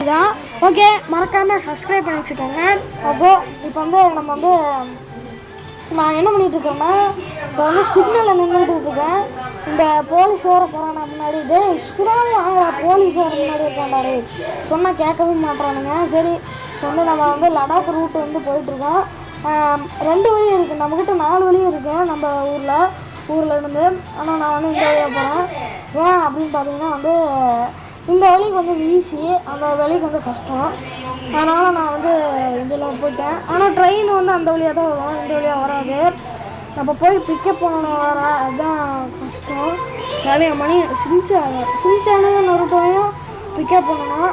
தான். ஓகே, மறக்காமல் சப்ஸ்கிரைப் பண்ணி வச்சுக்கோங்க. ஓகே, இப்போ வந்து நம்ம வந்து நான் என்ன பண்ணிகிட்ருக்கேன்னா, இப்போ வந்து சிக்னலில் நின்றுட்டுருக்கேன். இந்த போலீஸ் வேறு போகிறான் முன்னாடி. சுடாமல் வாங்கடா, போலீஸ் வேறு முன்னாடி இருக்காண்டாரு, சொன்னால் கேட்கவே மாட்டானுங்க. சரி, இப்போ வந்து நம்ம வந்து லடாக் ரூட்டு வந்து போயிட்டுருக்கோம். 2 வழி இருக்குது, நம்மக்கிட்ட 4 வழியும் இருக்குது நம்ம ஊரில் இருந்து. ஆனால் நான் வந்து இந்த வழியாக போகிறேன். ஏன் அப்படின்னு பார்த்தீங்கன்னா வந்து இந்த வழி கொஞ்சம் ஈஸி, அந்த வழி கொஞ்சம் கஷ்டம். அதனால் நான் வந்து இதில் போயிட்டேன். ஆனால் ட்ரெயின் வந்து அந்த வழியாக தான் வரும், இந்த வழியாக வராது. நம்ம போய் பிக்கப் பண்ணணும் வர, அதுதான் கஷ்டம். கல்யாணம் சின்சானும் நருட்டோயும் பிக்கப் பண்ணணும்.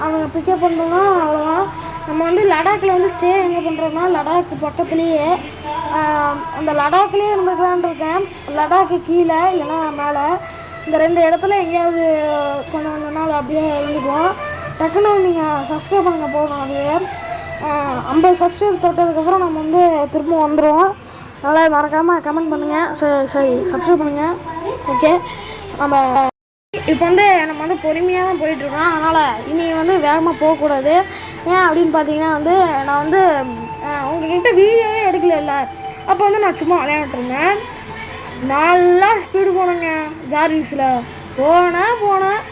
அவங்க பிக்கப் பண்ணணும்னா அவ்வளோதான். நம்ம வந்து லடாக்கில் வந்து ஸ்டே எங்கே பண்ணுறோம்னா, லடாக்கு பக்கத்துலேயே அந்த லடாக்லேயே இருந்துக்கலான் இருக்கேன். லடாக்கு கீழே இல்லைன்னா மேலே, இந்த 2 இடத்துல எங்கேயாவது கொஞ்சம் நாள் அப்படியே இருந்துக்குவோம். டக்குன்னு நீங்கள் சப்ஸ்கிரைப் பண்ணுங்கள் போகணும். அதுவே 50 சப்ஸ்கிரைப் தொட்டதுக்கப்புறம் நம்ம வந்து திரும்ப வந்துடுவோம். அதனால் மறக்காமல் கமெண்ட் பண்ணுங்கள், சரி சப்ஸ்கிரைப் பண்ணுங்கள். ஓகே, நம்ம இப்போ வந்து நம்ம வந்து பொறுமையாக தான் போயிட்டுருக்கோம். அதனால் இனி வந்து வேகமாக போகக்கூடாது. ஏன் அப்படின்னு பார்த்தீங்கன்னா வந்து நான் வந்து உங்கள்கிட்ட வீடியோவே எடுக்கல. அப்போ வந்து நான் சும்மா விளையாண்டுருந்தேன். நல்லா ஸ்பீடு போனேங்க ஜார்விஸில். போனேன்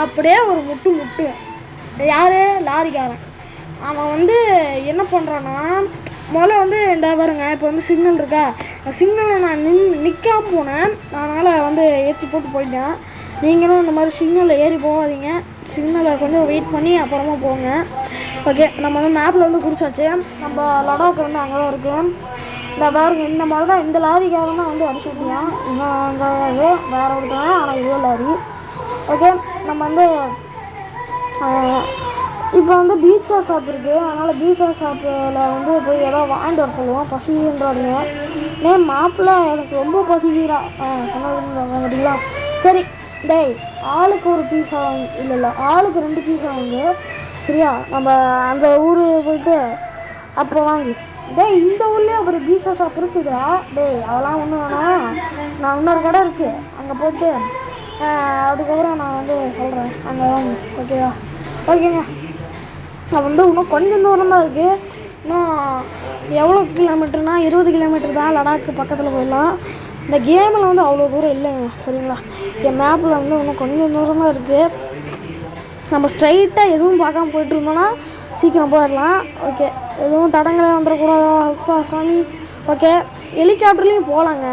அப்படியே ஒரு முட்டு. யார்? லாரிக்காரன். அவன் வந்து என்ன பண்ணுறான்னா, முதல்ல வந்து இந்த பாருங்க, இப்போ வந்து சிக்னல் இருக்கா, சிக்னலில் நான் நிற்காம போனேன். அதனால் வந்து ஏற்றி போட்டு போயிட்டேன். நீங்களும் இந்த மாதிரி சிக்னலில் ஏறி போகாதீங்க. சிக்னலில் கொஞ்சம் வெயிட் பண்ணி அப்புறமா போங்க. ஓகே, நம்ம வந்து மேப்பில் வந்து குறிச்சாச்சு. நம்ம லடாக் வந்து அங்கே தான் இருக்குது. இந்த பாருங்க, இந்த மாதிரி தான் இந்த லாரிக்காரன் தான் வந்து அடிச்சு விட்டியான். இன்னும் அங்கே வேறு ஒருத்தவன், ஆனால் இதே லாரி. ஓகே, நம்ம வந்து இப்போ வந்து பீட்சா ஷாப் இருக்குது. அதனால் பீட்சா ஷாப்பில் வந்து போய் ஏதாவது வாங்கிட்டு வர சொல்லுவோம். பசிக்குன்றாருங்க. மாப்பிள்ள எனக்கு ரொம்ப பசிக்கிறா சொன்னதுங்களா. சரி, டேய் ஆளுக்கு ஒரு பீஸா வாங்கி, இல்லை ஆளுக்கு 2 பீஸா வாங்கு, சரியா? நம்ம அந்த ஊர் போயிட்டு அப்போ வாங்கி. இந்த ஊர்லேயே ஒரு பீஸா ஷாப் இருக்குதா? அதெல்லாம் ஒன்றும் வேணாம், நான் இன்னொரு கடை இருக்குது அங்கே போட்டு அதுக்கப்புறம் நான் வந்து சொல்கிறேன், அங்கே வாங்கி. ஓகேவா? ஓகேங்க, நான் வந்து இன்னும் கொஞ்சம் தூரம் தான் இருக்குது. இன்னும் எவ்வளோ கிலோமீட்டர்னா 20 கிலோமீட்டர் தான். லடாக்கு பக்கத்தில் போயிடலாம். இந்த கேமில் வந்து அவ்வளோ தூரம் இல்லைங்க, சரிங்களா? என் மேப்பில் வந்து இன்னும் கொஞ்சம் தூரம் தான் இருக்குது. நம்ம ஸ்ட்ரைட்டாக எதுவும் பார்க்காம போய்ட்டு இருந்தோம்னா சீக்கிரம் போயிடலாம். ஓகே, எதுவும் தடங்களே வந்துடக்கூடாதா அப்பா சாமி. ஓகே, ஹெலிகாப்டர்லேயும் போகலாங்க.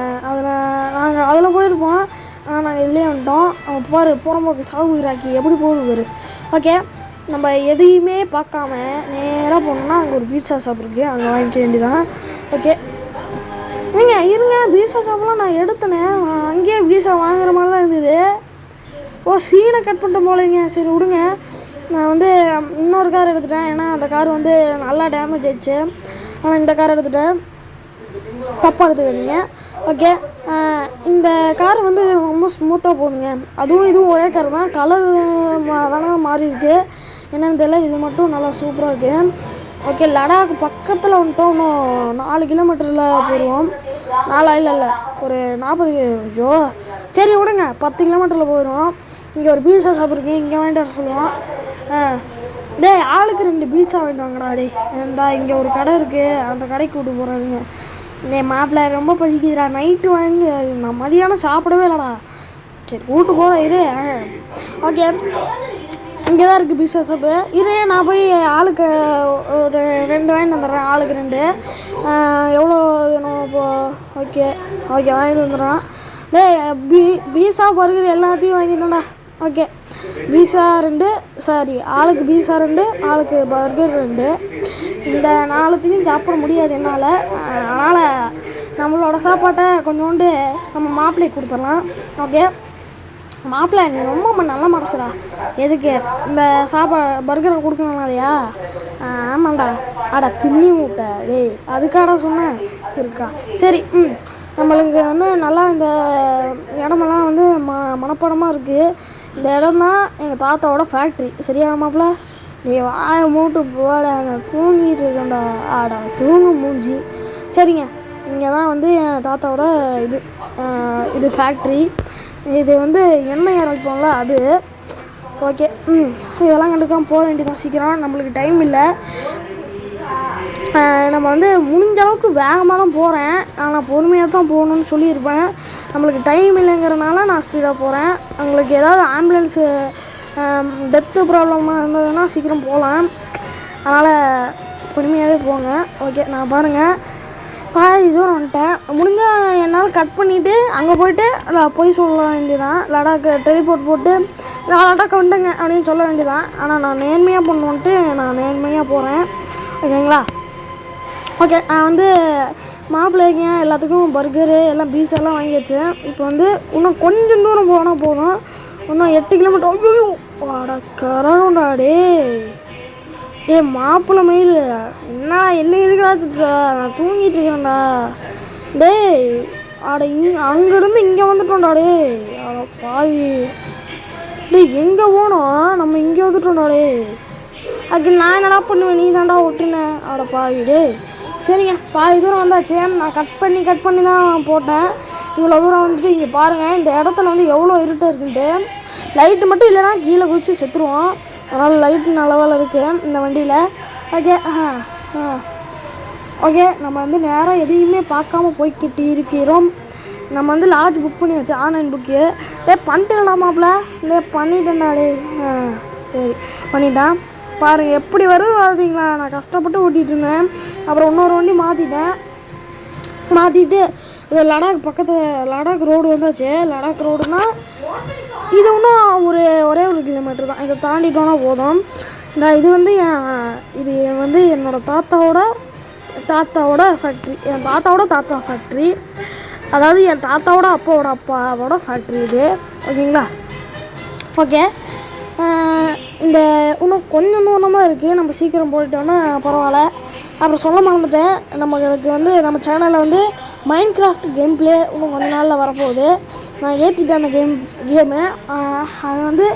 நாங்கள் அதில் போயிருப்போம். ஆனால் நாங்கள் இதுலேயே வந்துட்டோம். அவன் பாரு புறம்போக்கு சாகுறாக்கி எப்படி போகுது பாரு. ஓகே, நம்ம எதையுமே பார்க்காம நேராக போனோம்னா அங்கே ஒரு பீட்சா ஷாப் இருக்குது, அங்கே வாங்கிக்க வேண்டியதான். ஓகே, இருங்க பீட்சா ஷாப்லாம் நான் எடுத்தேனேன். நான் அங்கேயே பீட்சா வாங்குற மாதிரி தான் இருந்தது. சீனை கட் பண்ணிட்டு போலேங்க. சரி விடுங்க, நான் வந்து இன்னொரு கார் எடுத்துட்டேன். ஏன்னா அந்த கார் வந்து நல்லா டேமேஜ் ஆயிடுச்சு. ஆனால் இந்த கார் எடுத்துட்டேன், தப்பாக எடுத்துக்காதீங்க. ஓகே, இந்த கார் வந்து ரொம்ப ஸ்மூத்தாக போகுதுங்க. இதுவும் ஒரே கார் தான், கலர் வேணால் மாறி இருக்குது, என்னென்னு தெரியல. இது மட்டும் நல்லா சூப்பராக இருக்குது. ஓகே, லடாக் பக்கத்தில் வந்துட்டோம். இன்னும் 4 கிலோமீட்டரில் போயிடுவோம். 4 இல்லை ஒரு 40. சரி விடுங்க, 10 கிலோமீட்டரில் போயிடுவோம். இங்கே ஒரு பீட்சா ஷாப் இருக்குது, இங்கே வாங்கிட்டு வர சொல்லுவோம். ஆளுக்கு 2 பீட்சா வாங்கிட்டு வாங்கடா. இங்கே ஒரு கடை இருக்குது, அந்த கடைக்கு கூப்பிட்டு போகிறாருங்க. மாப்பிள்ள ரொம்ப பசிக்குதுடா, நைட்டு வாங்கி நான் மதியானம் சாப்பிடவே இல்லைடா. சரி கூப்பிட்டு போகிறேன் இரு. ஓகே, இங்கே தான் இருக்குது பீட்சா ஷாப்பு. நான் போய் ஆளுக்கு ஒரு 2 வாங்கிட்டு வந்துடுறேன். ஆளுக்கு 2 எவ்வளோ வேணும் இப்போது? ஓகே வாங்கிட்டு வந்துடுறேன். பீஸா பர்கர் எல்லாத்தையும் வாங்கிட்டேன்டா. ஓகே, பீஸா 2, ஆளுக்கு பீஸா 2, ஆளுக்கு பர்கர் 2. இந்த 4த்தையும் சாப்பிட முடியாது என்னால். அதனால் நம்மளோட சாப்பாட்டை கொஞ்சோண்டு நம்ம மாப்பிள்ளைக்கு கொடுத்துடலாம். ஓகே, மாப்பிள்ளை நீ ரொம்ப நல்ல மனசுடா. எதுக்கு இந்த பர்கரை கொடுக்கணும் அதையா? ஆமாண்டா. தின்னி மூட்டை அதுக்காடா சொன்னேன் இருக்கா? சரி, நம்மளுக்கு வந்து நல்லா இந்த இடமெல்லாம் வந்து மனப்பாடமாக இருக்குது. இந்த இடம் தான் எங்கள் தாத்தாவோட ஃபேக்ட்ரி, சரியா மாப்பிள்ள? நீ வாய மூட்டு போட, தூங்கிட்டு இருக்கேன்டா. தூங்கு மூஞ்சி. சரிங்க, இங்கே தான் வந்து என் தாத்தாவோட இது ஃபேக்ட்ரி. இது வந்து எண்ணெய் இறக்கும்ல அது. ஓகே. இதெல்லாம் கண்டுக்காமல் போக வேண்டியதான் சீக்கிரம், நம்மளுக்கு டைம் இல்லை. நம்ம வந்து முடிஞ்ச அளவுக்கு வேகமாக தான் போகிறேன், ஆனால் பொறுமையாக தான் போகணுன்னு சொல்லியிருப்பேன். நம்மளுக்கு டைம் இல்லைங்கிறனால நான் ஸ்பீடாக போகிறேன். உங்களுக்கு ஏதாவது ஆம்புலன்ஸு டெத்து ப்ராப்ளமாக இருந்ததுன்னா சீக்கிரம் போகலாம், அதனால் பொறுமையாகவே போங்க. ஓகே, நான் பாருங்கள் பாதி தூரம் வந்துட்டேன். முடிஞ்சால் என்னால் கட் பண்ணிவிட்டு அங்கே போய்ட்டு நான் போய் சொல்ல வேண்டியதான். லடாக்கு டெலிபோர்ட் போட்டு நான் லடாக்கு வந்துட்டேங்க அப்படின்னு சொல்ல வேண்டியதான். ஆனால் நான் நேர்மையாக பண்ணுவோன்ட்டு நான் நேர்மையாக போகிறேன். ஓகேங்களா? ஓகே, நான் வந்து மாப்பிள்ளைங்க எல்லாத்துக்கும் பர்கரு எல்லாம் பீஸெல்லாம் வாங்கியாச்சு. இப்போ வந்து இன்னும் கொஞ்சம் தூரம் போனால் போதும், இன்னும் 8 கிலோமீட்டர். ஐயோ வாடா கரண்டாடே, மாப்பிள்ளை மயில் என்ன இருக்குடா திட்டுற, நான் தூங்கிட்டு இருக்கேன்டா டேய். அங்கேருந்து இங்கே வந்துட்டோம்டா டே. பாவி டேய், எங்கே போனோம் நம்ம? இங்கே வந்துட்டோம்டா டே. அதுக்கு நான் என்னடா பண்ணுவேன், நீ தாண்டா ஒட்டுனேன். பாவி டே. சரிங்க, பாதி தூரம் வந்தாச்சு. நான் கட் பண்ணி தான் போட்டேன். இவ்வளோ தூரம் வந்துட்டு இங்கே பாருங்கள், இந்த இடத்துல வந்து எவ்வளோ இருட்டாக இருக்குன்ட்டு. லைட்டு மட்டும் இல்லைனா கீழே குதிச்சு செத்துருவோம், அதனால் லைட்டு நல்ல இருக்குது இந்த வண்டியில். ஓகே. ஓகே, நம்ம வந்து நேராக எதையுமே பார்க்காம போய்கிட்டு இருக்கிறோம். நம்ம வந்து லாட்ஜ் புக் பண்ணியாச்சு, ஆன்லைன் புக்கு. பண்ணிட்டேன்டாமாப்ல, பண்ணிட்டேன்டா டே. சரி பண்ணிட்டான். பாருங்கள் எப்படி வருது பார்த்தீங்களா, நான் கஷ்டப்பட்டு ஓட்டிகிட்டு இருந்தேன். அப்புறம் இன்னொரு வண்டி மாற்றிட்டு லடாக் லடாக் ரோடு வந்தாச்சு. லடாக் ரோடுனா இது இன்னும் ஒரே ஒரு கிலோமீட்டர் தான், இதை தாண்டிட்டோன்னா போதும். இது வந்து என்னோடய தாத்தாவோட ஃபேக்ட்ரி, என் தாத்தாவோட தாத்தா ஃபேக்ட்ரி, அதாவது என் தாத்தாவோட அப்பாவோட ஃபேக்ட்ரி இது. ஓகேங்களா? ஓகே, இந்த இன்னும் கொஞ்சம் தூரம் தான் இருக்குது, நம்ம சீக்கிரம் போயிட்டோன்னா பரவாயில்ல. அப்புறம் சொல்ல மறந்துட்டேன், நம்மளுக்கு வந்து நம்ம சேனலில் வந்து மைண்ட் கிராஃப்ட் கேம் பிளே இன்னும் கொஞ்ச நாளில் வரப்போகுது. நான் ஏற்றிட்டேன் அந்த கேமு. அது வந்து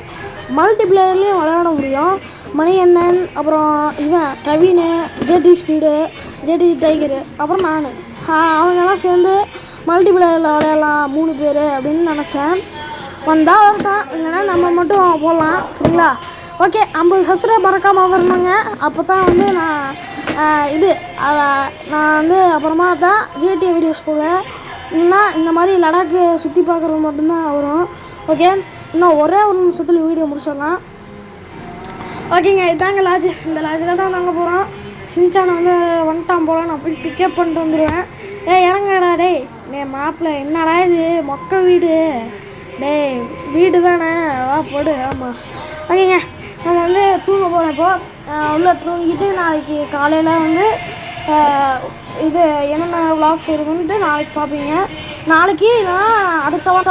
மல்டிப்ளேயர்லேயும் விளையாட முடியும். மணிகண்டன், அப்புறம் இவன் Kavin, JD speed, JD tiger, அப்புறம் நான், அவங்கெல்லாம் சேர்ந்து மல்டிப்ளேயரில் விளையாடலாம் 3 பேர் அப்படின்னு நினச்சேன். வந்தால் வரட்டும், இல்லைன்னா நம்ம மட்டும் போடலாம். சரிங்களா? ஓகே, 50 சப்ஸ்கிரைப் மறக்காமல் வரணுங்க. அப்போ தான் வந்து நான் வந்து அப்புறமா தான் ஜிடிஏ வீடியோஸ் போடுவேன். இன்னும் இந்த மாதிரி லடாக்கு சுற்றி பார்க்குறது மட்டும்தான் வரும். ஓகே, இன்னும் ஒரே ஒரு நிமிஷத்தில் வீடியோ முடிச்சிடலாம். ஓகேங்க, இதாங்க லாட்ஜ். இந்த லாட்ஜில் தான் நாங்கள் போகிறோம். சின்சானை வந்து வந்துட்டான் போல, நான் போய் பிக்கப் பண்ணிட்டு வந்துடுவேன். இறங்கடா டேய். மாப்பிள்ளை என்னடா இது மொக்க வீடு டேய், வீடு தானே, வா போடு. ஆமாம். ஓகேங்க, நம்ம வந்து தூங்க போகிறோம். இப்போது உள்ளே தூங்கிட்டு நாளைக்கு காலையில் வந்து இது என்னென்ன விளாக்ஸ் இருக்குதுன்ட்டு நாளைக்கு பார்ப்பீங்க. நாளைக்கு இல்லைனா அடுத்த வாரம்